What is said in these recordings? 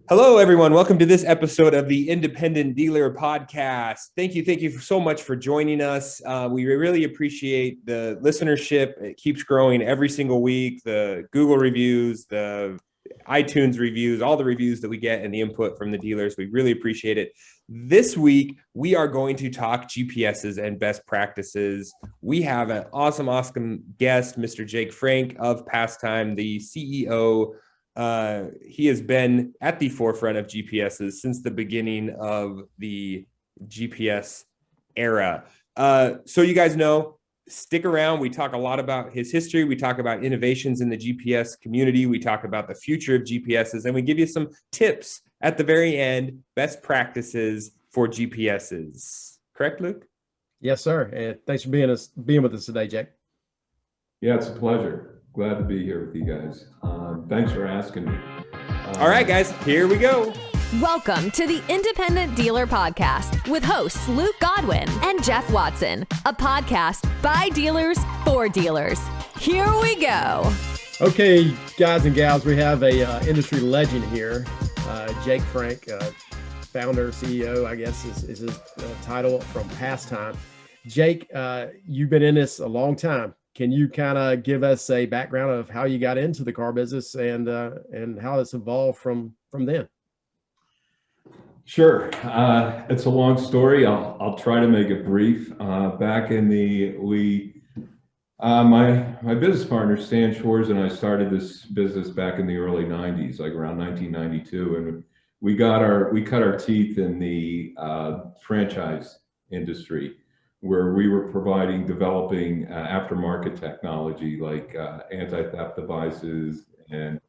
Hello, everyone. Welcome to this episode of the Independent Dealer Podcast. Thank you so much for joining us. We really appreciate the listenership. It keeps growing every single week. The Google reviews, the iTunes reviews, all the reviews that we get and the input from the dealers. We really appreciate it. This week, we are going to talk GPSs and best practices. We have an awesome guest, Mr. Jake Frank of Pastime, the CEO. He has been at the forefront of GPSs since the beginning of the GPS era. So you guys know, stick around. We talk a lot about his history. We talk about innovations in the GPS community. We talk about the future of GPSs, and we give you some tips at the very end, best practices for GPSs. Correct, Luke? Yes, sir. And thanks for being with us today, Jake. Yeah, it's a pleasure. Glad to be here with you guys. Thanks for asking me. All right, guys, here we go. Welcome to the Independent Dealer Podcast with hosts Luke Godwin and Jeff Watson, a podcast by dealers for dealers. Here we go. Okay, guys and gals, we have a industry legend here, Jake Frank, founder, CEO, I guess is his title, from Pastime. Jake, you've been in this a long time. Can you kind of give us a background of how you got into the car business and how it's evolved from then? Sure. It's a long story. I'll try to make it brief. Back in my business partner, Stan Schwartz, and I started this business back in the early 90s, like around 1992. And we cut our teeth in the franchise industry, where we were developing aftermarket technology like anti-theft devices and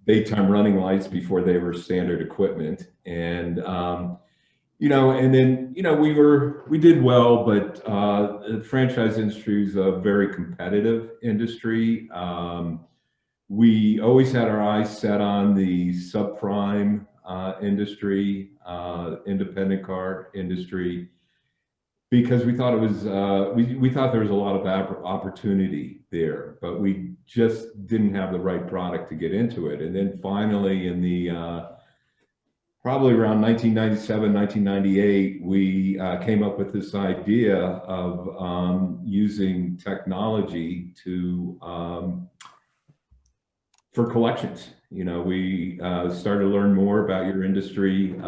daytime running lights before they were standard equipment. And, we did well, but the franchise industry is a very competitive industry. We always had our eyes set on the subprime industry, independent car industry, because we thought it was we thought there was a lot of opportunity there, but we just didn't have the right product to get into it. And then finally, in the probably around 1997, 1998, we came up with this idea of using technology for collections. We started to learn more about your industry.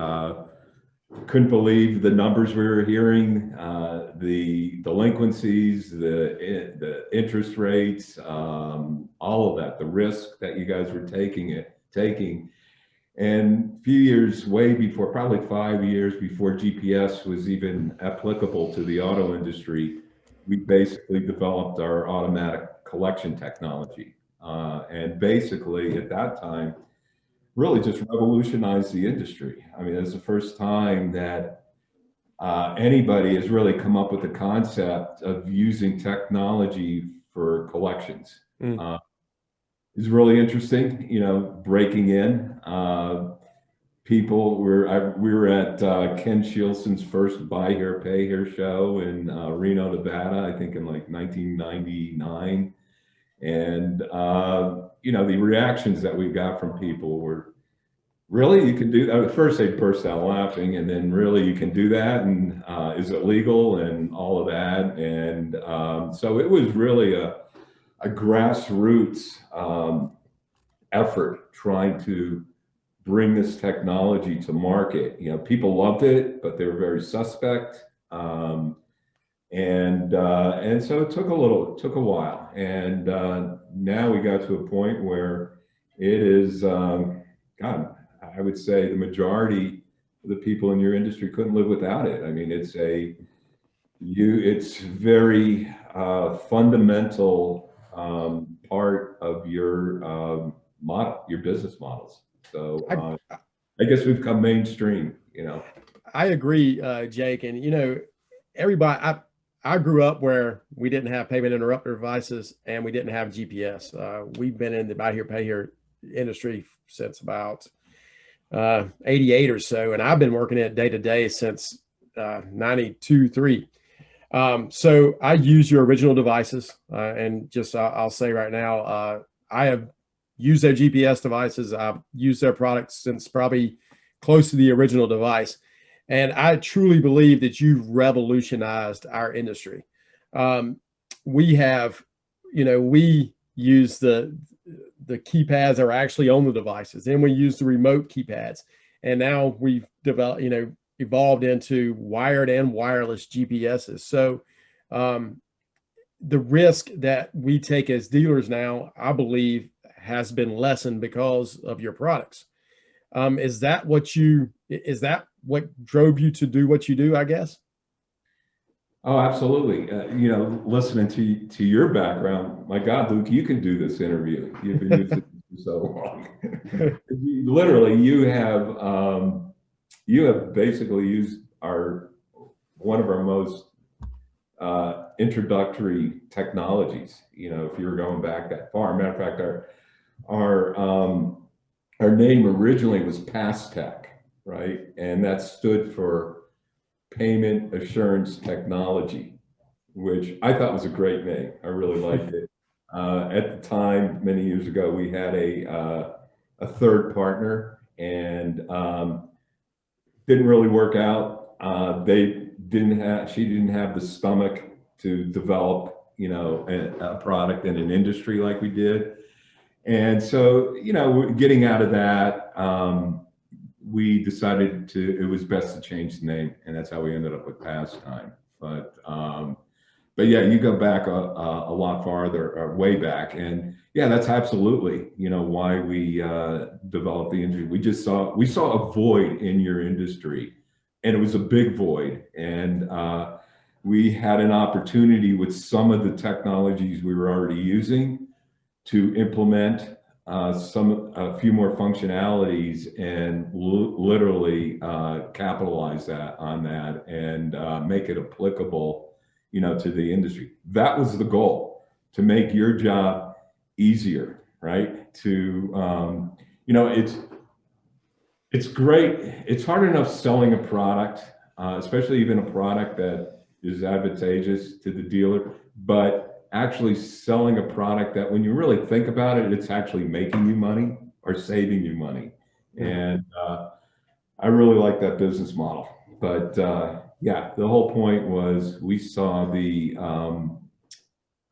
Couldn't believe the numbers we were hearing, the delinquencies, the interest rates, all of that, the risk that you guys were taking. And a few years, way before, probably 5 years before GPS was even applicable to the auto industry, we basically developed our automatic collection technology. And basically at that time, really just revolutionized the industry. I mean, it's the first time that anybody has really come up with the concept of using technology for collections. It's really interesting, breaking in. We were at Ken Shielson's first Buy Here, Pay Here show in Reno, Nevada, I think in like 1999. And, the reactions that we got from people were, really, you can do that? At first they burst out laughing, and then really you can do that, and is it legal, and all of that. And so it was really a grassroots effort trying to bring this technology to market. People loved it, but they were very suspect. And so it took a while. And now we got to a point where it is, I would say the majority of the people in your industry couldn't live without it. I mean, it's very fundamental part of your model, your business models. So I guess we've come mainstream. I agree, Jake. And everybody. I grew up where we didn't have payment interrupter devices and we didn't have GPS. We've been in the Buy Here, Pay Here industry since about 88 or so, and I've been working it day to day since 92, 3. So I use your original devices, and just I'll say right now, I have use their GPS devices. I've used their products since probably close to the original device. And I truly believe that you've revolutionized our industry. We have, we use the keypads that are actually on the devices. Then we use the remote keypads. And now we've developed, evolved into wired and wireless GPSs. So the risk that we take as dealers now, I believe, has been lessened because of your products. Is that what drove you to do what you do, I guess? Oh, absolutely. Listening to your background, my God, Luke, you can do this interview. You've been using it for so long. Literally, you have basically used one of our most introductory technologies. If you were going back that far. Matter of fact, our name originally was PasTech, right? And that stood for Payment Assurance Technology, which I thought was a great name. I really liked it. At the time, many years ago, we had a third partner, and didn't really work out. She didn't have the stomach to develop, a product in an industry like we did. And so, getting out of that, we decided it was best to change the name, and that's how we ended up with Pastime. But yeah, you go back a lot farther, or way back, and yeah, that's absolutely, why we developed the industry. We saw a void in your industry, and it was a big void, and we had an opportunity with some of the technologies we were already using to implement a few more functionalities and literally capitalize on that and make it applicable, to the industry. That was the goal, to make your job easier, right? It's great. It's hard enough selling a product, especially even a product that is advantageous to the dealer, but actually selling a product that, when you really think about it, it's actually making you money or saving you money. And I really like that business model. But yeah, the whole point was we saw the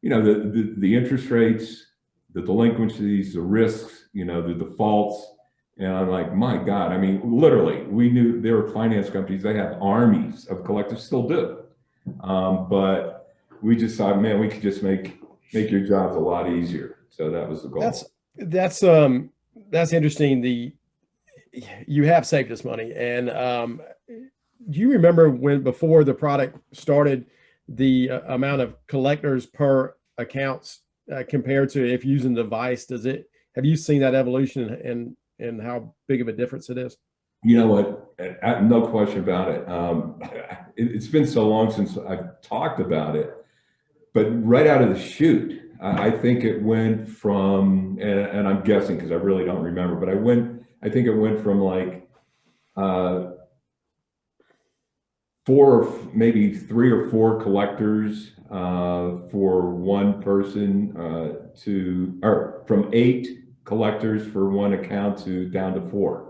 interest rates, the delinquencies, the risks, the defaults. And I'm like, my God, I mean, literally, we knew there were finance companies, they have armies of collectors, still do. But we just thought, man, we could just make your jobs a lot easier. So that was the goal. That's interesting. You have saved us money. And do you remember before the product started, the amount of collectors per accounts compared to if using the device? Have you seen that evolution and how big of a difference it is? You know what? No question about it. It's been so long since I've talked about it, but right out of the chute, I think it went from, and I'm guessing because I really don't remember, but I think it went from like 3 or 4 collectors for one person or from 8 collectors for one account down to 4.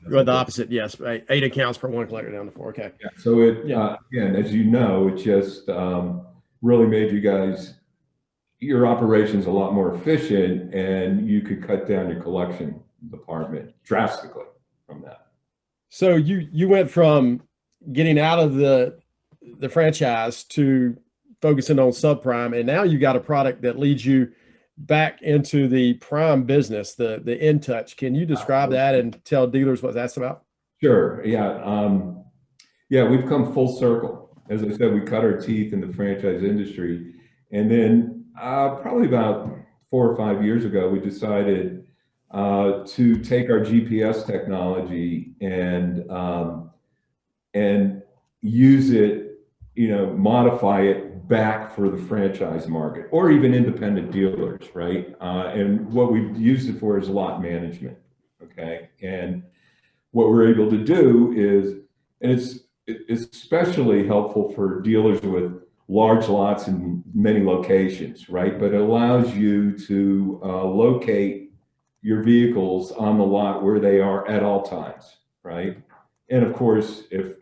Well, the opposite, yes. 8 accounts per one collector down to 4. Okay. Yeah. So again, as you know, it just really made your operations a lot more efficient, and you could cut down your collection department drastically from that. So you went from getting out of the franchise to focusing on subprime, and now you got a product that leads you back into the prime business, the InTouch. Can you describe that and tell dealers what that's about? Sure. Yeah. We've come full circle. As I said, we cut our teeth in the franchise industry, and then probably about 4 or 5 years ago, we decided to take our GPS technology and use it, modify it back for the franchise market or even independent dealers, right? And what we've used it for is lot management, okay? And what we're able to do is, and it's especially helpful for dealers with large lots in many locations, right? But it allows you to locate your vehicles on the lot where they are at all times, right? And of course, if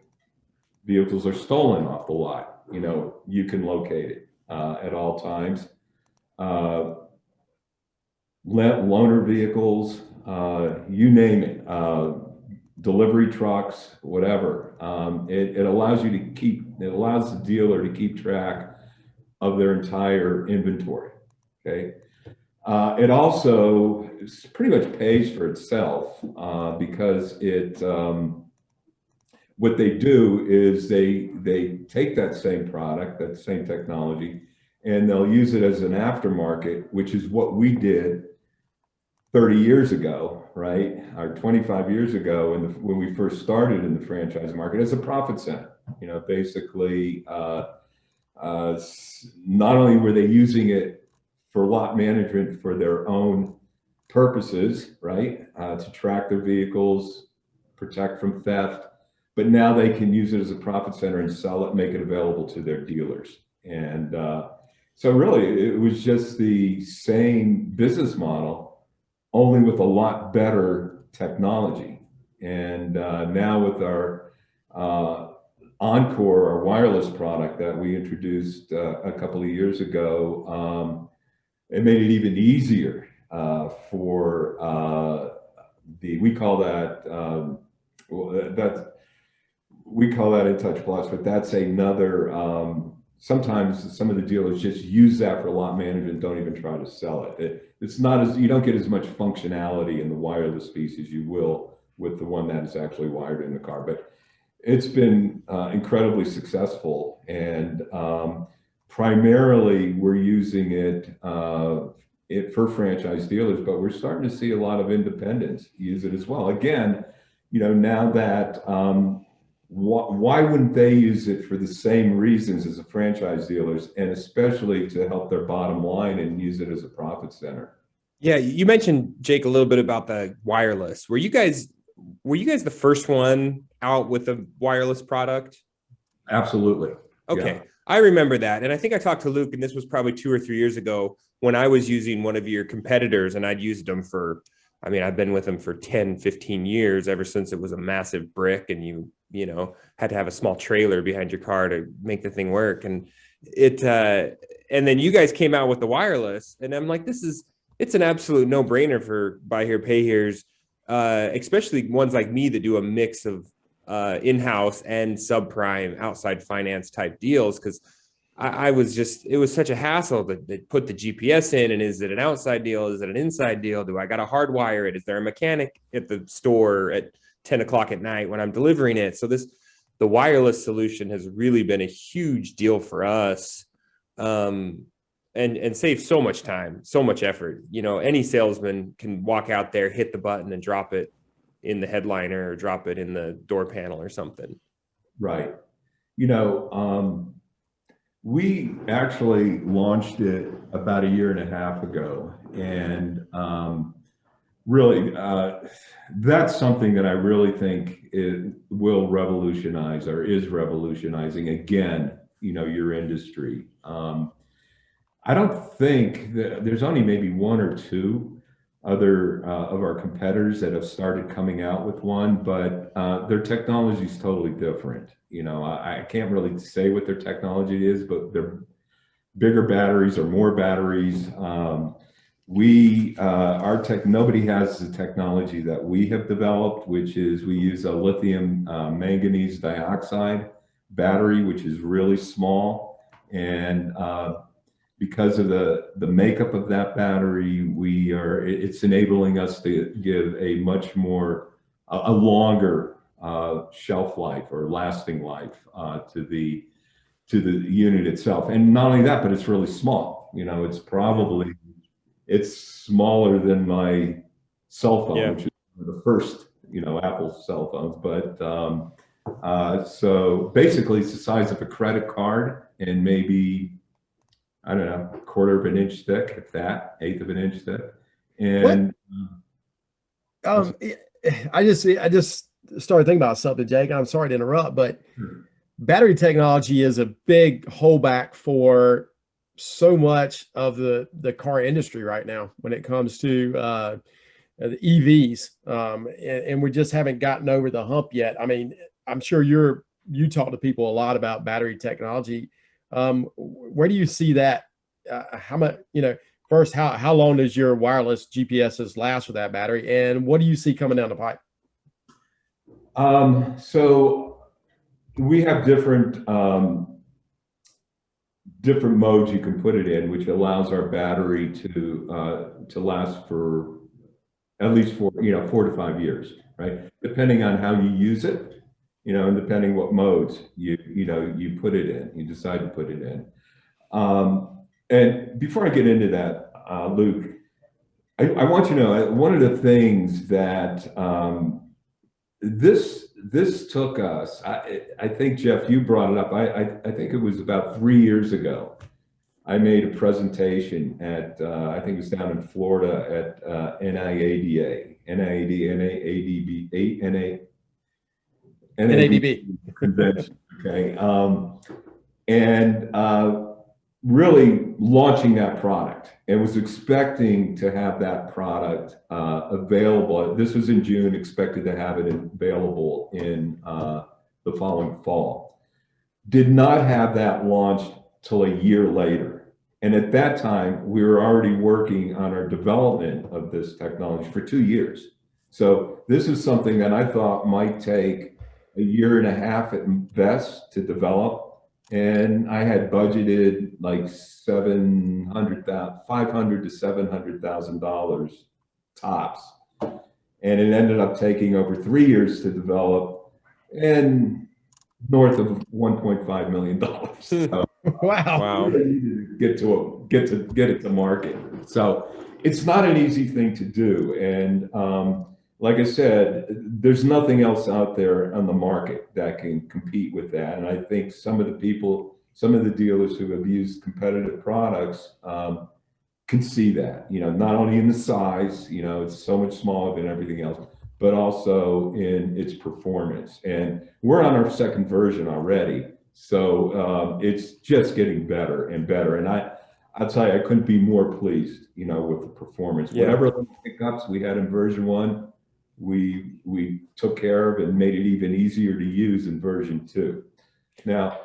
vehicles are stolen off the lot, you can locate it at all times. Loaner vehicles, you name it, delivery trucks, whatever. It allows it allows the dealer to keep track of their entire inventory. Okay. It also pretty much pays for itself because what they do is they take that same product, that same technology, and they'll use it as an aftermarket, which is what we did 30 years ago, right? Or 25 years ago when we first started in the franchise market as a profit center. Basically, not only were they using it for lot management for their own purposes, right? To track their vehicles, protect from theft, but now they can use it as a profit center and sell it, make it available to their dealers. And so really, it was just the same business model, only with a lot better technology. And now with our Encore, our wireless product that we introduced a couple of years ago, it made it even easier for we call that we call that InTouch Plus, but that's another. Sometimes some of the dealers just use that for lot management, don't even try to sell it. It's not you don't get as much functionality in the wireless piece as you will with the one that is actually wired in the car. But it's been incredibly successful, and primarily we're using it for franchise dealers, but we're starting to see a lot of independents use it as well. Again, now that why wouldn't they use it for the same reasons as the franchise dealers, and especially to help their bottom line and use it as a profit center? Yeah, you mentioned, Jake, a little bit about the wireless. Were you guys the first one out with a wireless product? Absolutely. Okay. Yeah. I remember that. And I think I talked to Luke, and this was probably 2 or 3 years ago when I was using one of your competitors, and I'd used them I've been with them for 10, 15 years, ever since it was a massive brick and you had to have a small trailer behind your car to make the thing work. And and then you guys came out with the wireless, and I'm like, it's an absolute no brainer for buy here, pay here's, especially ones like me that do a mix of in-house and subprime outside finance type deals. Cause it was such a hassle to put the GPS in, and is it an outside deal? Is it an inside deal? Do I got to hardwire it? Is there a mechanic at the store at 10 o'clock at night when I'm delivering it? So the wireless solution has really been a huge deal for us, and save so much time, so much effort. Any salesman can walk out there, hit the button, and drop it in the headliner or drop it in the door panel or something. Right. We actually launched it about 1.5 years ago, and really, that's something that I really think it will revolutionize, or is revolutionizing again, your industry. I don't think that there's only maybe 1 or 2 other of our competitors that have started coming out with one, but their technology is totally different. I can't really say what their technology is, but they're bigger batteries or more batteries. Nobody has the technology that we have developed, which is we use a lithium manganese dioxide battery, which is really small. And because of the makeup of that battery, it's enabling us to give a much more, a longer shelf life or lasting life to the unit itself. And not only that, but it's really small. It's smaller than my cell phone, which is the first, Apple cell phones. But so basically it's the size of a credit card, and maybe, I don't know, 1/4 of an inch thick, if that, 1/8 of an inch thick. And I just started thinking about something, Jake, and I'm sorry to interrupt, but battery technology is a big holdback for so much of the car industry right now when it comes to the EVs, and we just haven't gotten over the hump yet. I mean, I'm sure you talk to people a lot about battery technology. Where do you see that? How much, first, how long does your wireless GPSs last with that battery, and what do you see coming down the pipe? So we have different modes you can put it in, which allows our battery to last for at least 4 to 5 years, right? Depending on how you use it, and depending what modes you put it in, you decide to put it in. And before I get into that, Luke, I want you to know one of the things that this took us. I think, Jeff, you brought it up. I think it was about 3 years ago. I made a presentation at I think it was down in Florida at NADB convention. Okay, and really launching that product, and was expecting to have that product available. This was in June, expected to have it available in the following fall. Did not have that launched till a year later. And at that time, we were already working on our development of this technology for 2 years. So this is something that I thought might take a year and a half at best to develop. And I had budgeted like $500,000 to $700,000 tops. And it ended up taking over 3 years to develop and north of $1.5 million. So, Wow. We needed to get it to market. So it's not an easy thing to do. And like I said, there's nothing else out there on the market that can compete with that. And I think some of the dealers who have used competitive products can see that, not only in the size, it's so much smaller than everything else, but also in its performance. And we're on our second version already. So it's just getting better and better. And I'll tell you, I couldn't be more pleased, with the performance. Yeah. Whatever hiccups we had in version 1, we took care of and made it even easier to use in version 2. Now,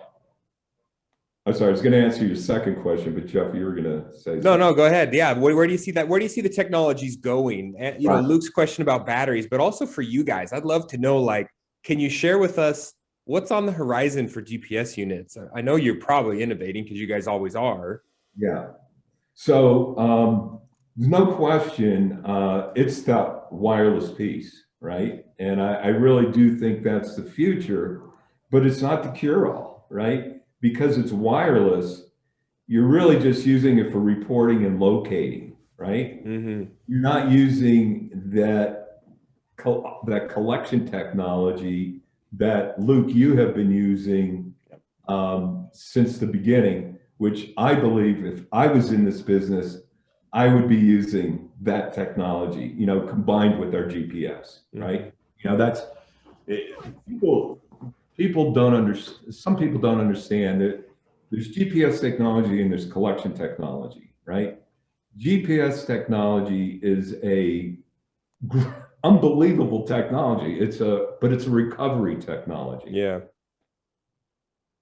I'm sorry, I was going to answer your second question, but Jeff, you were going to say something. No, go ahead. Yeah. Where do you see that? Where do you see the technologies going? And, Right. Luke's question about batteries, but also for you guys, I'd love to know, can you share with us what's on the horizon for GPS units? I know you're probably innovating because you guys always are. Yeah. So there's no question, it's that wireless piece, right? And I really do think that's the future, but it's not the cure-all, right? Because it's wireless, you're really just using it for reporting and locating, right? Mm-hmm. You're not using that collection technology that, Luke, you have been using since the beginning, which I believe if I was in this business, I would be using that technology, combined with our GPS, right? That's people don't understand. Some people don't understand that there's GPS technology and there's collection technology, right? GPS technology is a unbelievable technology. But it's a recovery technology. Yeah.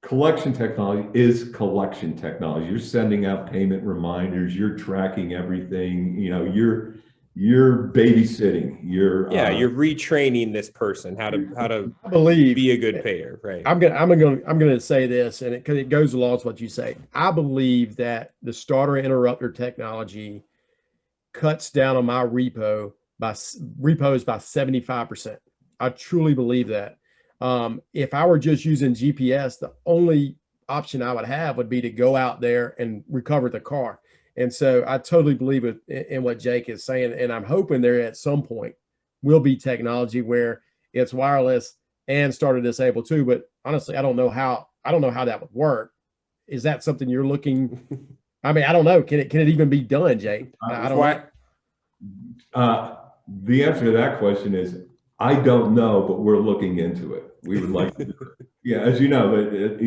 Collection technology is collection technology. You're sending out payment reminders. You're tracking everything. You're babysitting. You're retraining this person how to I believe be a good payer. Right. I'm gonna say this, and because it goes along with what you say. I believe that the starter interrupter technology cuts down on my repos by 75%. I truly believe that. If I were just using GPS, the only option I would have would be to go out there and recover the car. And so I totally believe in what Jake is saying. And I'm hoping there at some point will be technology where it's wireless and starter disabled too. But honestly, I don't know how that would work. Is that something you're looking? I mean, I don't know. Can it even be done, Jake? I don't know. The answer to that question is I don't know, but we're looking into it. We would like to do it. Yeah, as you know, 2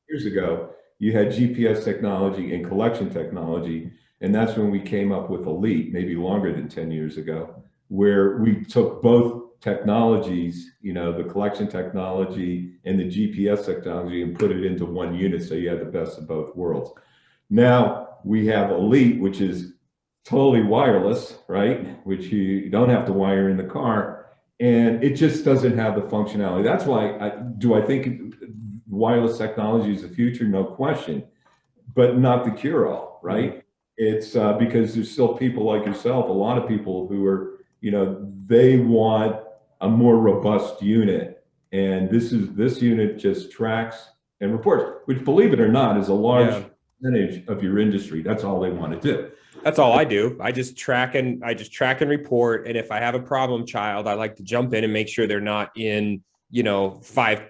years ago, you had GPS technology and collection technology, and that's when we came up with Elite, maybe longer than 10 years ago. where we took both technologies, the collection technology and the GPS technology, and put it into one unit, so you had the best of both worlds. Now we have Elite, which is totally wireless, right? Which you don't have to wire in the car, and it just doesn't have the functionality. That's why I think wireless technology is the future, no question, but not the cure-all, right? It's because there's still people like yourself, a lot of people who are, they want a more robust unit, and this unit just tracks and reports, which, believe it or not, is a large percentage of your industry. That's all they want to do. That's all I do. I just track and report. And if I have a problem child, I like to jump in and make sure they're not in, 5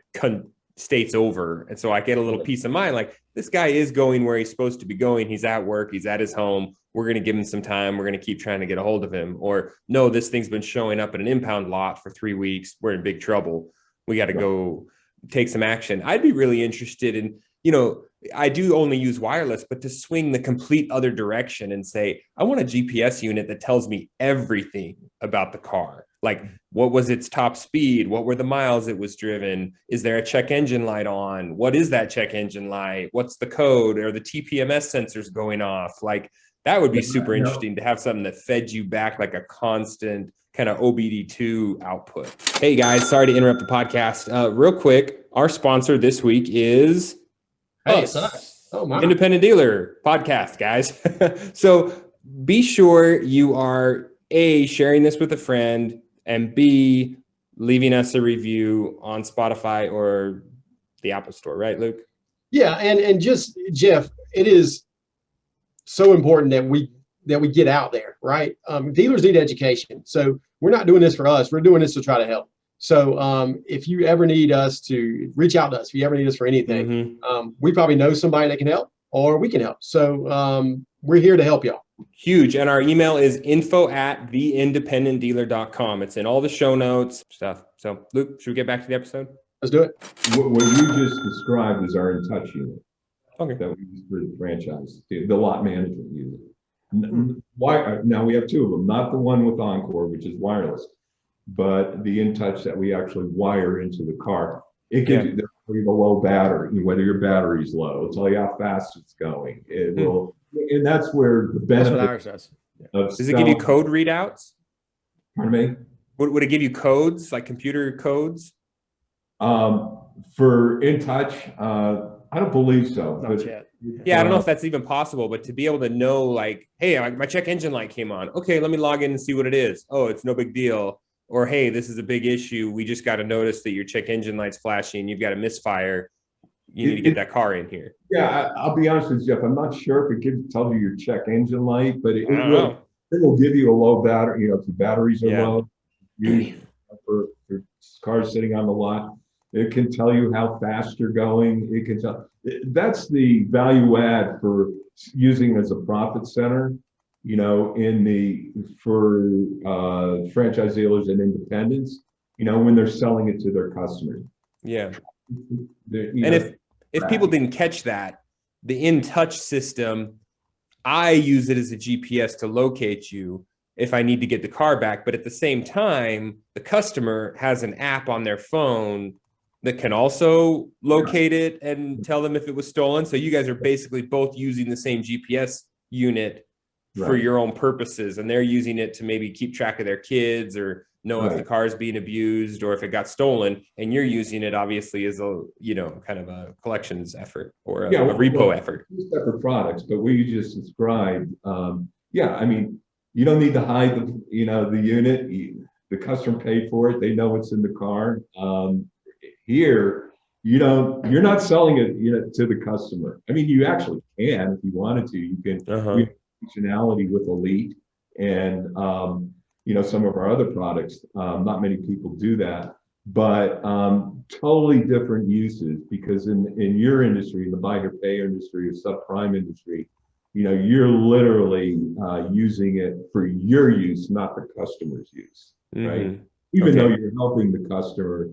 states over. And so I get a little peace of mind. Like, this guy is going where he's supposed to be going. He's at work. He's at his home. We're going to give him some time. We're going to keep trying to get a hold of him. Or, no, this thing's been showing up at an impound lot for 3 weeks. We're in big trouble. We got to go take some action. I'd be really interested in, I do only use wireless, but to swing the complete other direction and say, I want a GPS unit that tells me everything about the car. Like, what was its top speed? What were the miles it was driven? Is there a check engine light on? What is that check engine light? What's the code? Are the TPMS sensors going off? Like, that would be super interesting to have something that fed you back like a constant kind of OBD2 output. Hey guys, sorry to interrupt the podcast. Real quick, our sponsor this week is Independent Dealer Podcast, guys. So be sure you are A, sharing this with a friend, and B, leaving us a review on Spotify or the Apple Store, right, Luke? Yeah, and just, Jeff, it is so important that we get out there, right? Dealers need education. So we're not doing this for us. We're doing this to try to help. So if you ever need us, to reach out to us, if you ever need us for anything, we probably know somebody that can help, or we can help. So we're here to help y'all. Huge. And our email is info@theindependentdealer.com. It's in all the show notes stuff. So Luke, should we get back to the episode? Let's do it. What you just described is our InTouch unit. Okay. That we use for the franchise, the lot management unit. Now we have 2 of them, not the one with Encore, which is wireless, but the InTouch that we actually wire into the car. It gives you the low battery, whether your battery's low, it'll tell you how fast it's going. It will, and that's where the benefit. That's what ours does. Does it give you code readouts? Pardon me? Would it give you codes, like computer codes? For InTouch, I don't believe so. Not yet. Yeah, I don't know if that's even possible, but to be able to know, like, hey, my check engine light came on. Okay, let me log in and see what it is. Oh, it's no big deal. Or, hey, this is a big issue. We just got to notice that your check engine light's flashing. You've got a misfire. You need to get that car in here. Yeah, I'll be honest with you, Jeff. I'm not sure if it tells you your check engine light, but it will give you a low battery. If the batteries are low, for cars sitting on the lot, it can tell you how fast you're going. It can tell. That's the value add for using it as a profit center. For franchise dealers and independents, when they're selling it to their customers. Yeah. And if people didn't catch that, the InTouch system, I use it as a GPS to locate you if I need to get the car back. But at the same time, the customer has an app on their phone that can also locate it and tell them if it was stolen. So you guys are basically both using the same GPS unit for your own purposes, and they're using it to maybe keep track of their kids or know if the car is being abused or if it got stolen, and you're using it obviously as a kind of a collections effort or a repo effort. Two separate products, but we just described. You don't need to hide the unit. The customer paid for it; they know it's in the car. Here, you're not selling it to the customer. I mean, you actually can if you wanted to. You can. Functionality with Elite and some of our other products. Not many people do that, but totally different uses, because in your industry, in the buy here pay industry or subprime industry, you're literally using it for your use, not the customer's use, right? Even though you're helping the customer,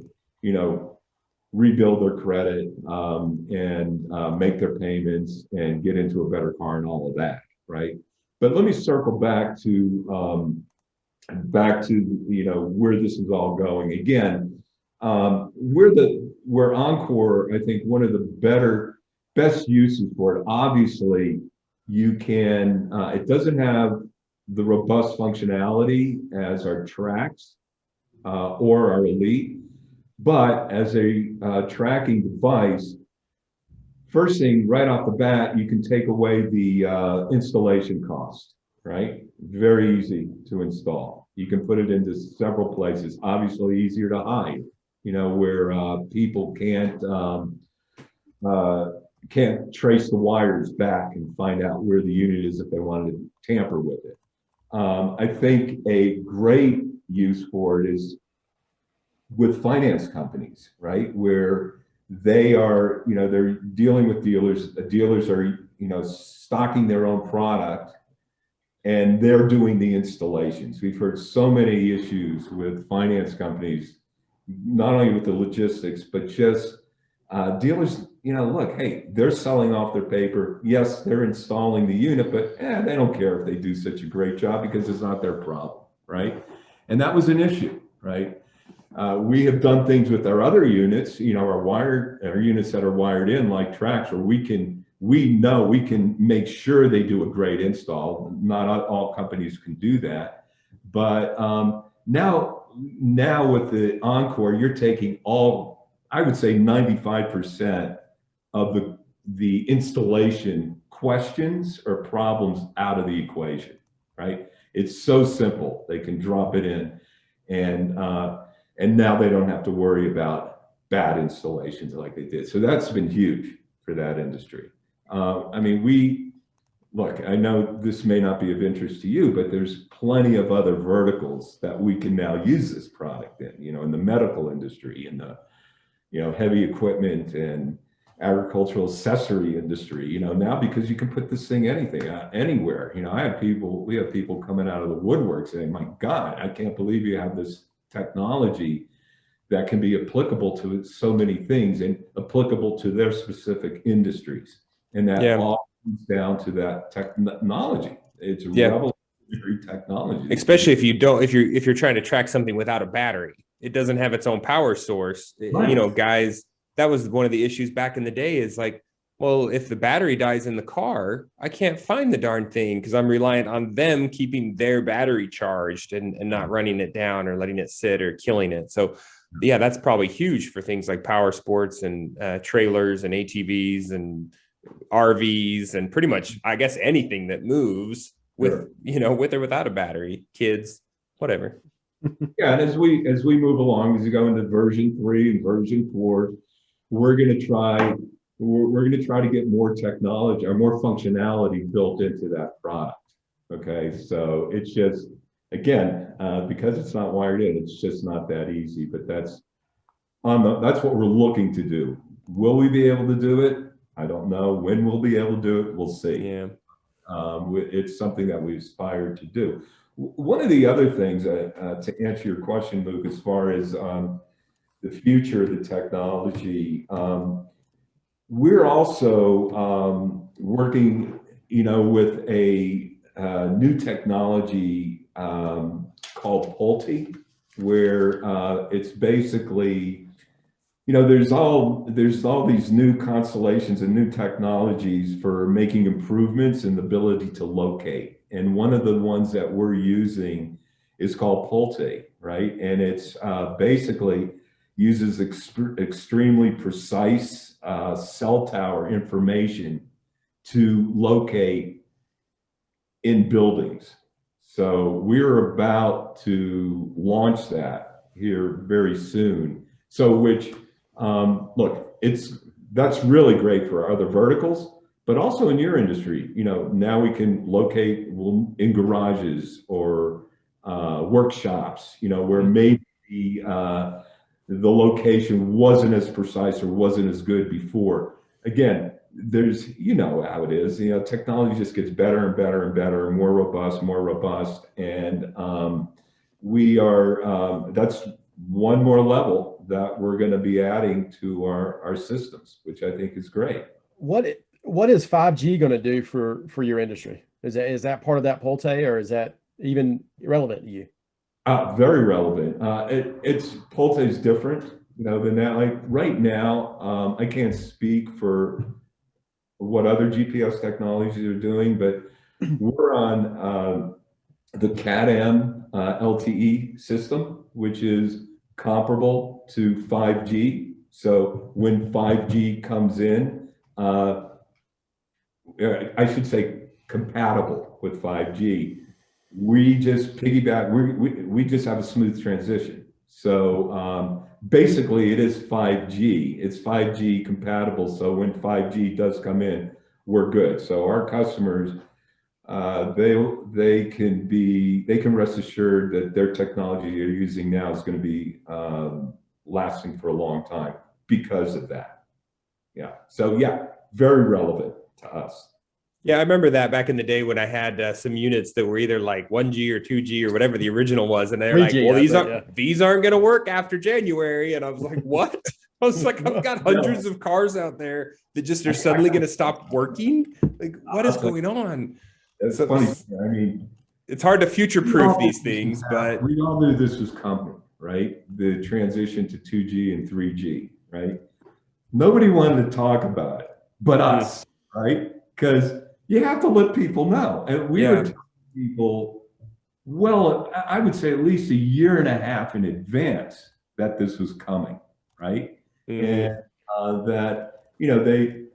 rebuild their credit and make their payments and get into a better car and all of that. Right. But let me circle back to back to, where this is all going. Again, where Encore, I think one of the best uses for it, obviously, you can, it doesn't have the robust functionality as our tracks or our Elite, but as a tracking device, first thing right off the bat, you can take away the installation cost, right? Very easy to install. You can put it into several places, obviously easier to hide, where people can't trace the wires back and find out where the unit is if they wanted to tamper with it. I think a great use for it is with finance companies, right? Where they are, they're dealing with dealers. Dealers are, stocking their own product and they're doing the installations. We've heard so many issues with finance companies, not only with the logistics, but just dealers, look, hey, they're selling off their paper. Yes, they're installing the unit, but they don't care if they do such a great job because it's not their problem, right? And that was an issue, right? We have done things with our other units, our units that are wired in like tracks, where we know we can make sure they do a great install. Not all companies can do that, but now with the Encore, you're taking I would say 95% of the installation questions or problems out of the equation, right? It's so simple. They can drop it in, and now they don't have to worry about bad installations like they did. So that's been huge for that industry. Look, I know this may not be of interest to you, but there's plenty of other verticals that we can now use this product in the medical industry, in the, heavy equipment and agricultural accessory industry, now, because you can put this thing anywhere. We have people coming out of the woodwork saying, my God, I can't believe you have this technology that can be applicable to so many things and applicable to their specific industries. And that all comes down to that technology. It's a revolutionary technology. Especially if you're trying to track something without a battery, it doesn't have its own power source. Right. Guys, that was one of the issues back in the day, is like, well, if the battery dies in the car, I can't find the darn thing because I'm reliant on them keeping their battery charged and not running it down or letting it sit or killing it. So yeah, that's probably huge for things like power sports and trailers and ATVs and RVs and pretty much, I guess, anything that moves with, with or without a battery, kids, whatever. Yeah, and as we move along, as you go into version 3 and version 4, we're going to try to get more technology or more functionality built into that product. Okay, so it's just, again, because it's not wired in, it's just not that easy. But that's what we're looking to do. Will we be able to do it? I don't know. When we'll be able to do it, we'll see. Yeah, it's something that we aspire to do. One of the other things, to answer your question, Luke, as far as the future of the technology, we're also working, with a new technology called Pulte, where it's basically, there's all these new constellations and new technologies for making improvements in the ability to locate. And one of the ones that we're using is called Pulte, right? And it's basically uses extremely precise cell tower information to locate in buildings. So we're about to launch that here very soon. So look, that's really great for our other verticals, but also in your industry. Now we can locate in garages or workshops, where maybe the location wasn't as precise or wasn't as good before. Again, there's, how it is, technology just gets better and better and better and more robust. And we are, that's one more level that we're going to be adding to our systems, which I think is great. What is 5G going to do for your industry? Is that part of that Pulte, or is that even relevant to you? Very relevant. It's Polte is different, than that. Like right now, I can't speak for what other GPS technologies are doing, but we're on the CAT-M LTE system, which is comparable to 5G. So when 5G comes in, I should say compatible with 5G, we just piggyback, we just have a smooth transition. So basically it is 5G. It's 5G compatible. So when 5G does come in, we're good. So our customers, they can rest assured that their technology they're using now is going to be lasting for a long time because of that. Yeah. So yeah, very relevant to us. Yeah, I remember that back in the day when I had some units that were either like 1G or 2G or whatever the original was, and they're like, 3G, "Well, these aren't going to work after January," and I was like, "What?" I was like, "I've got hundreds of cars out there that just are suddenly going to stop working. Like, what is going on?" It's funny. I mean, it's hard to future-proof these things, but we all knew this was coming, right? The transition to 2G and 3G, right? Nobody wanted to talk about it, but us, right? Because you have to let people know. And we were telling people, well, I would say at least a year and a half in advance that this was coming, right? And that,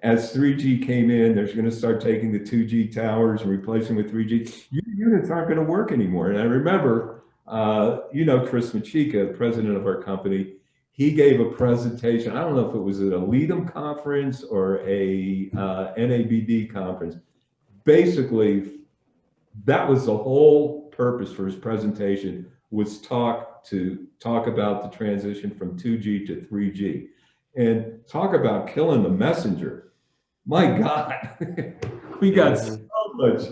as 3G came in, they're going to start taking the 2G towers and replacing with 3G. Units aren't going to work anymore. And I remember, Chris Machika, the president of our company, he gave a presentation. I don't know if it was at a LEADM conference or a NABD conference. Basically, that was the whole purpose for his presentation, was talk about the transition from 2G to 3G. And talk about killing the messenger. My God, we got so much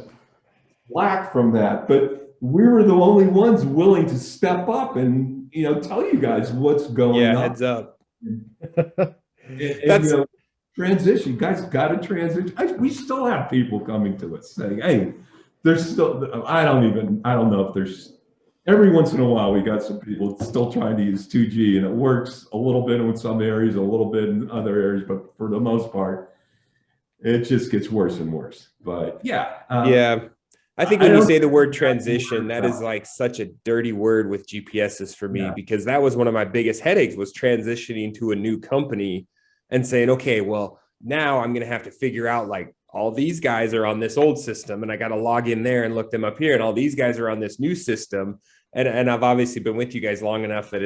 flack from that, but we were the only ones willing to step up and, tell you guys what's going on. Yeah, heads up. And, transition, guys got to transition. We still have people coming to us saying, hey, there's still, I don't know if there's, every once in a while, we got some people still trying to use 2G, and it works a little bit in some areas, a little bit in other areas, but for the most part, it just gets worse and worse. But yeah. I think when you say the word transition, that is like such a dirty word with GPSs for me, because that was one of my biggest headaches, was transitioning to a new company and saying, okay, well, now I'm going to have to figure out, like, all these guys are on this old system and I got to log in there and look them up here. And all these guys are on this new system. And I've obviously been with you guys long enough that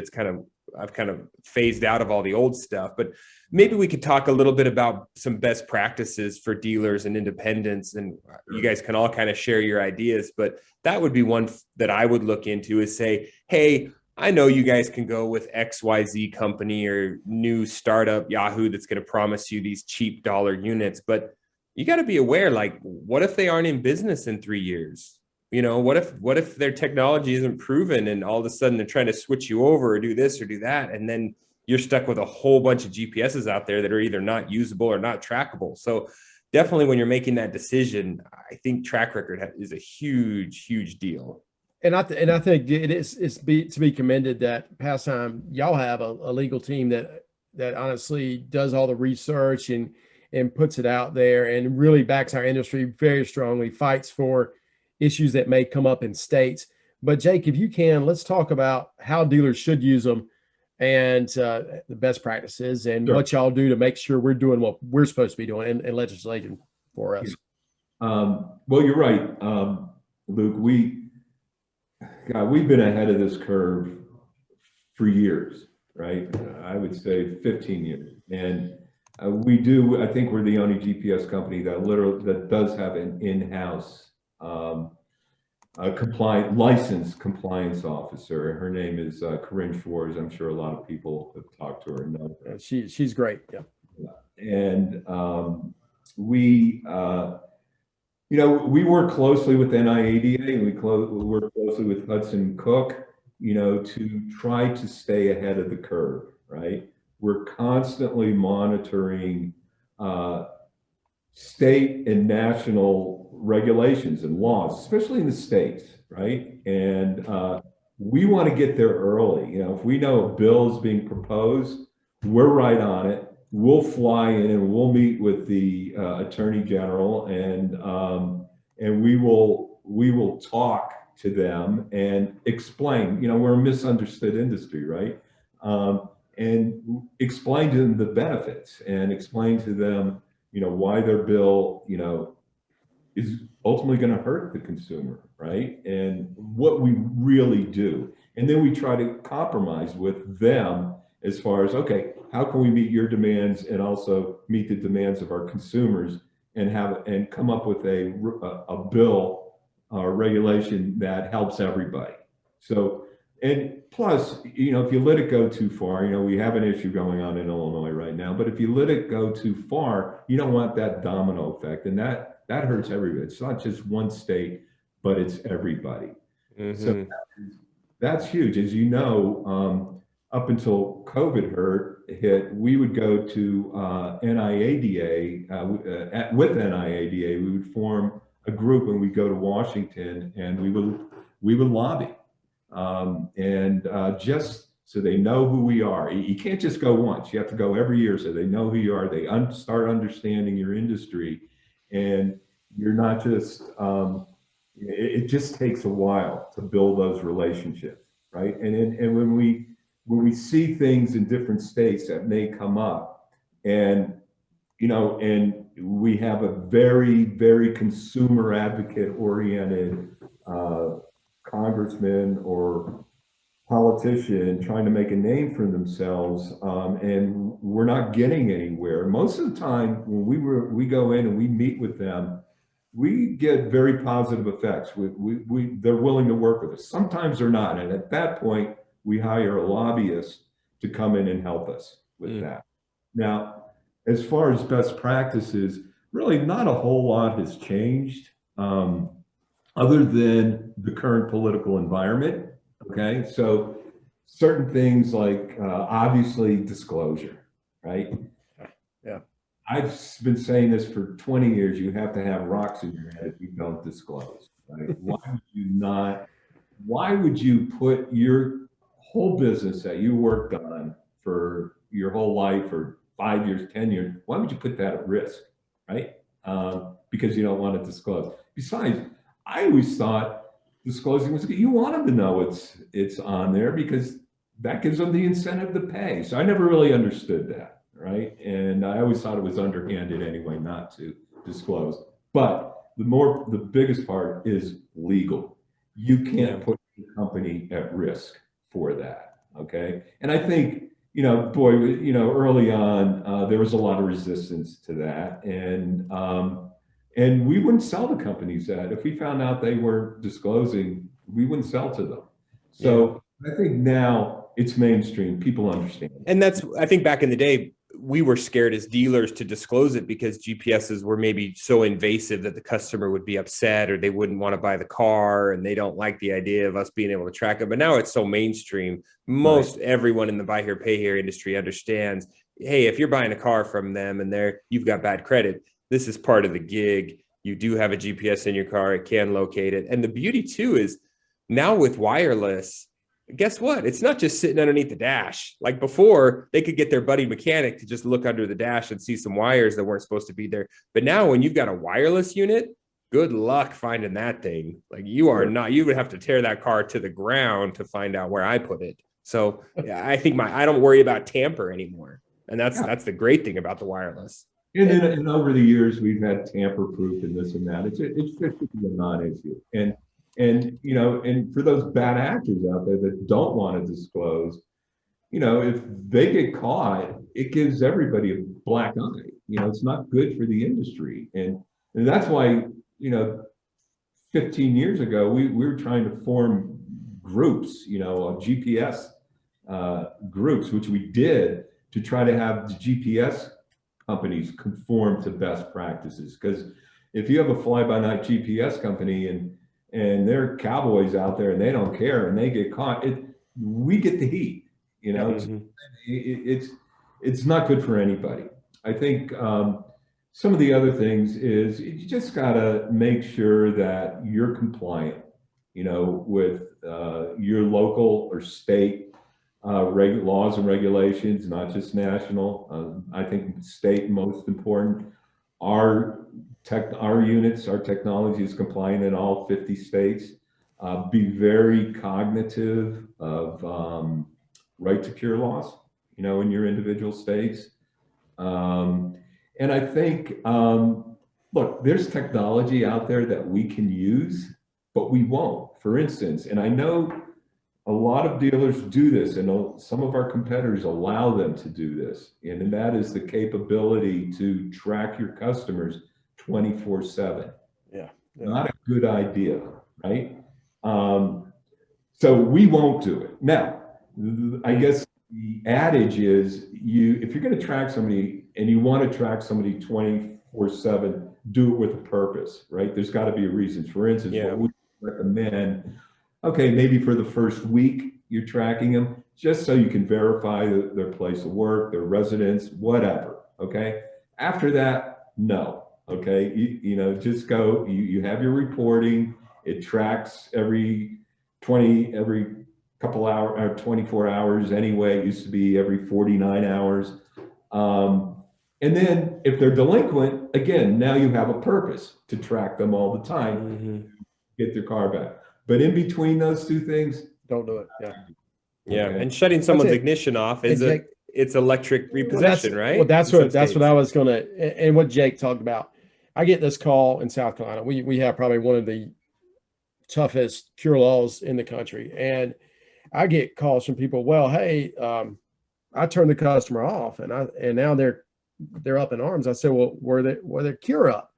I've kind of phased out of all the old stuff, but maybe we could talk a little bit about some best practices for dealers and independents, and you guys can all kind of share your ideas, but that would be one that I would look into, is say, hey, I know you guys can go with XYZ company or new startup Yahoo that's going to promise you these cheap dollar units, but you got to be aware, like, what if they aren't in business in 3 years? What if their technology isn't proven and all of a sudden they're trying to switch you over or do this or do that, and then you're stuck with a whole bunch of GPSs out there that are either not usable or not trackable. So definitely when you're making that decision, I think track record is a huge, huge deal. And I think it's to be commended that Pastime, y'all have a legal team that honestly does all the research and puts it out there and really backs our industry very strongly, fights for issues that may come up in states. But Jake, if you can, let's talk about how dealers should use them and the best practices and what y'all do to make sure we're doing what we're supposed to be doing and legislation for us. Well, you're right, Luke. We've been ahead of this curve for years, right? I would say 15 years. And I think we're the only GPS company that does have an in-house licensed compliance officer. Her name is Corinne Schwartz. I'm sure a lot of people have talked to her and know her. She's great. Yeah. And we work closely with NIADA, and we work closely with Hudson Cook, to try to stay ahead of the curve, right? We're constantly monitoring state and national regulations and laws, especially in the States, right? And we want to get there early. You know, if we know a bill is being proposed, we're right on it. We'll fly in and we'll meet with the Attorney General, and we will talk to them and explain. You know, we're a misunderstood industry, right? And explain to them the benefits and explain to them, you know, why their bill, you know, is ultimately going to hurt the consumer, right? And what we really do. And then we try to compromise with them as far as, okay, how can we meet your demands and also meet the demands of our consumers and come up with a bill or regulation that helps everybody. So, and plus, you know, if you let it go too far, you know, we have an issue going on in Illinois right now, but if you let it go too far, you don't want that domino effect, and that hurts everybody. It's not just one state, but it's everybody. So that's huge. As you know, up until COVID hit, we would go to NIADA, with NIADA, we would form a group and we'd go to Washington and we would lobby. Just so they know who we are. You can't just go once. You have to go every year so they know who you are. They start understanding your industry, and you're not just, it just takes a while to build those relationships, right? And when we see things in different states that may come up, and, you know, and we have a very, very consumer advocate oriented congressman or politician trying to make a name for themselves, and we're not getting anywhere. Most of the time when we go in and we meet with them, we get very positive effects. They're willing to work with us. Sometimes they're not, and at that point we hire a lobbyist to come in and help us with that. Now, as far as best practices, really not a whole lot has changed, other than the current political environment. Okay, so certain things like obviously disclosure, right? Yeah. I've been saying this for 20 years. You have to have rocks in your head if you don't disclose, right? Why would you put your whole business that you worked on for your whole life, or 5 years, 10 years, why would you put that at risk, right? Because you don't want to disclose. Besides, I always thought disclosing was good. You want them to know it's on there because that gives them the incentive to pay. So I never really understood that, right? And I always thought it was underhanded anyway not to disclose. But the biggest part is legal. You can't put the company at risk for that, okay? And I think, you know, boy, you know, early on, there was a lot of resistance to that. And we wouldn't sell to companies that if we found out they were disclosing, we wouldn't sell to them. So I think now it's mainstream. People understand. And that's, I think back in the day, we were scared as dealers to disclose it because GPSs were maybe so invasive that the customer would be upset or they wouldn't want to buy the car, and they don't like the idea of us being able to track it. But now it's so mainstream. Most everyone in the buy here, pay here industry understands, hey, if you're buying a car from them and you've got bad credit, this is part of the gig. You do have a GPS in your car. It can locate it. And the beauty too is now with wireless, guess what? It's not just sitting underneath the dash. Like before, they could get their buddy mechanic to just look under the dash and see some wires that weren't supposed to be there. But now when you've got a wireless unit, good luck finding that thing. Like you would have to tear that car to the ground to find out where I put it. So yeah, I think I don't worry about tamper anymore. And that's the great thing about the wireless. And over the years, we've had tamper-proof and this and that. It's just a non-issue. And you know, and for those bad actors out there that don't want to disclose, you know, if they get caught, it gives everybody a black eye. You know, it's not good for the industry. And that's why, you know, 15 years ago, we were trying to form groups, you know, GPS groups, which we did to try to have the GPS companies conform to best practices. Because if you have a fly-by-night GPS company and they're cowboys out there and they don't care and they get caught, we get the heat. You know, it's not good for anybody. I think some of the other things is you just got to make sure that you're compliant, you know, with your local or state laws and regulations, not just national. I think state most important. Our units, our technology is compliant in all 50 states. Be very cognitive of right to cure laws, in your individual states. And I think, look, there's technology out there that we can use, but we won't. For instance, and I know a lot of dealers do this, and some of our competitors allow them to do this, and that is the capability to track your customers 24/7. Yeah. Not a good idea, right? So we won't do it. Now, I guess the adage is if you're going to track somebody and you want to track somebody 24/7, do it with a purpose, right? There's got to be a reason. For instance, what we recommend, okay, maybe for the first week you're tracking them just so you can verify their place of work, their residence, whatever. Okay. After that, no. Okay. Just go, you have your reporting. It tracks every couple hours or 24 hours anyway. It used to be every 49 hours. And then if they're delinquent, again, now you have a purpose to track them all the time, get their car back. But in between those two things, don't do it. Yeah. Yeah. Okay. And shutting someone's ignition off is it's electric repossession, right? Well, that's what I was going to, and what Jake talked about. I get this call in South Carolina. We have probably one of the toughest cure laws in the country. And I get calls from people, well, hey, I turned the customer off and now they're up in arms. I said, well, were their cure up?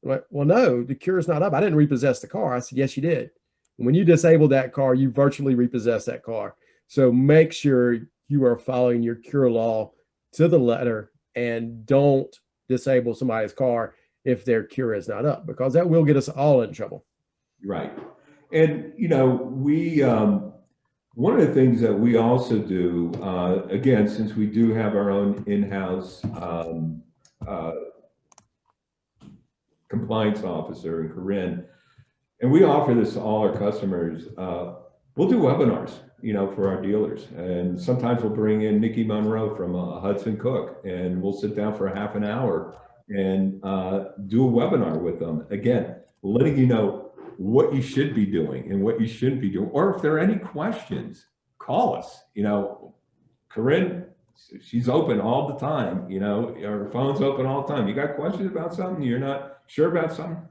I'm like, well, no, the cure is not up. I didn't repossess the car. I said, yes, you did. And when you disabled that car, you virtually repossessed that car. So make sure you are following your cure law to the letter and don't disable somebody's car if their cure is not up, because that will get us all in trouble. Right. And, we, one of the things that we also do, again, since we do have our own in-house compliance officer in Corinne, and we offer this to all our customers, we'll do webinars, for our dealers. And sometimes we'll bring in Nikki Monroe from Hudson Cook, and we'll sit down for a half an hour and do a webinar with them. Again, letting you know what you should be doing and what you shouldn't be doing. Or if there are any questions, call us. Corinne, she's open all the time. Her phone's open all the time. You got questions about something, you're not sure about something,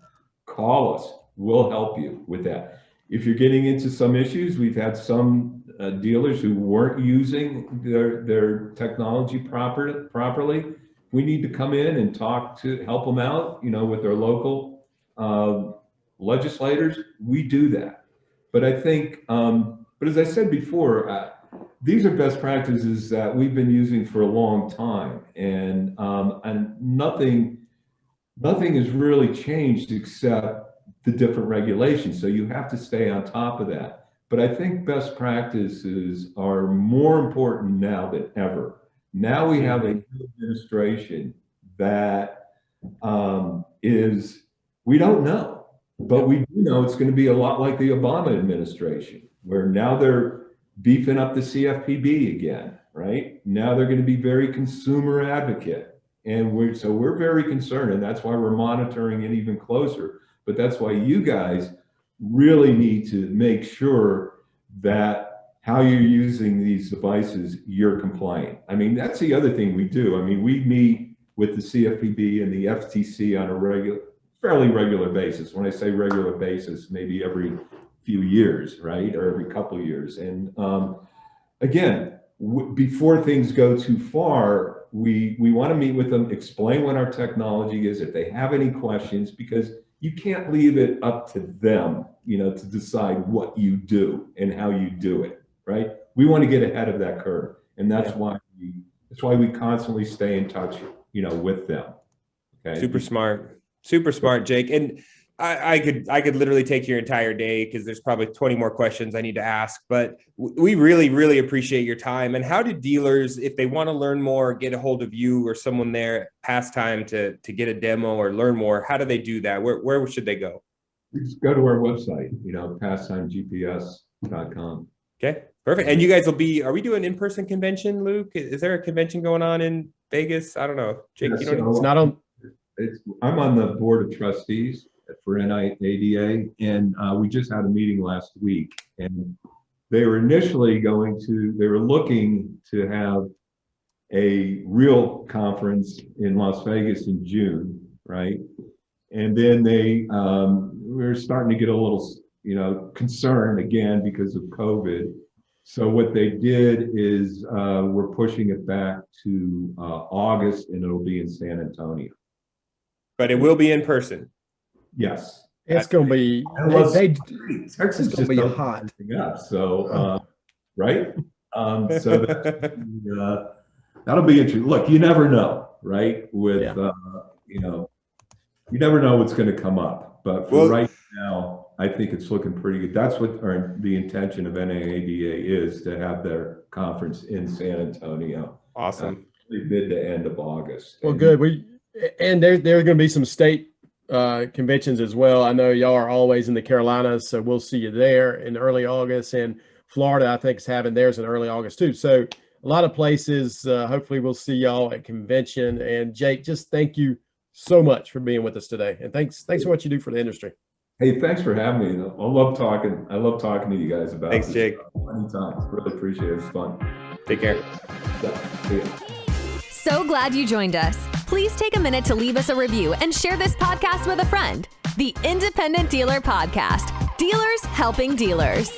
call us. We'll help you with that. If you're getting into some issues, we've had some dealers who weren't using their technology properly. We need to come in and help them out, with their local legislators. We do that. But I think, but as I said before, these are best practices that we've been using for a long time, and nothing has really changed except the different regulations. So you have to stay on top of that. But I think best practices are more important now than ever. Now we have a new administration that we don't know, but we do know it's going to be a lot like the Obama administration, where now they're beefing up the CFPB again, right? Now they're going to be very consumer advocate. And we're very concerned, and that's why we're monitoring it even closer. But that's why you guys really need to make sure that how you're using these devices, you're compliant. I mean, that's the other thing we do. I mean, we meet with the CFPB and the FTC on a fairly regular basis. When I say regular basis, maybe every few years, right? Or every couple of years. And again, before things go too far, we want to meet with them, explain what our technology is, if they have any questions, because you can't leave it up to them, to decide what you do and how you do it, right? We want to get ahead of that curve, and that's why we constantly stay in touch, with them. Okay. Super smart, Jake. And I could literally take your entire day, because there's probably 20 more questions I need to ask, but we really, really appreciate your time. And how do dealers, if they want to learn more, get a hold of you or someone there at Pastime to get a demo or learn more? How do they do that? Where should they go? Just go to our website, Okay, perfect. And you guys are we doing in-person convention, Luke? Is there a convention going on in Vegas? I don't know. Jake, Yeah, you don't so- It's not on. I'm on the board of trustees for NIADA, and we just had a meeting last week, and they were initially they were looking to have a real conference in Las Vegas in June, right? And then we were starting to get a little, concerned again because of COVID. So what they did is we're pushing it back to August, and it'll be in San Antonio. But it will be in person. Yes. It's going to be. Texas It's gonna just be opened hot. everything up, so right. So that'll be interesting. Look, you never know, right? With you never know what's going to come up. But for right now, I think it's looking pretty good. That's what the intention of NAADA is, to have their conference in San Antonio. Awesome. Mid to end of August. Well, good. There's going to be some state conventions as well. I know y'all are always in the Carolinas, so we'll see you there in early August. And Florida, I think, is having theirs in early August too. So a lot of places. Hopefully, we'll see y'all at convention. And Jake, just thank you so much for being with us today, and thanks for what you do for the industry. Hey, thanks for having me. I love talking to you guys about Thanks, Jake. Anytime. Really appreciate it. It's fun. Take care. Yeah. See ya. So glad you joined us. Please take a minute to leave us a review and share this podcast with a friend. The Independent Dealer Podcast. Dealers helping dealers.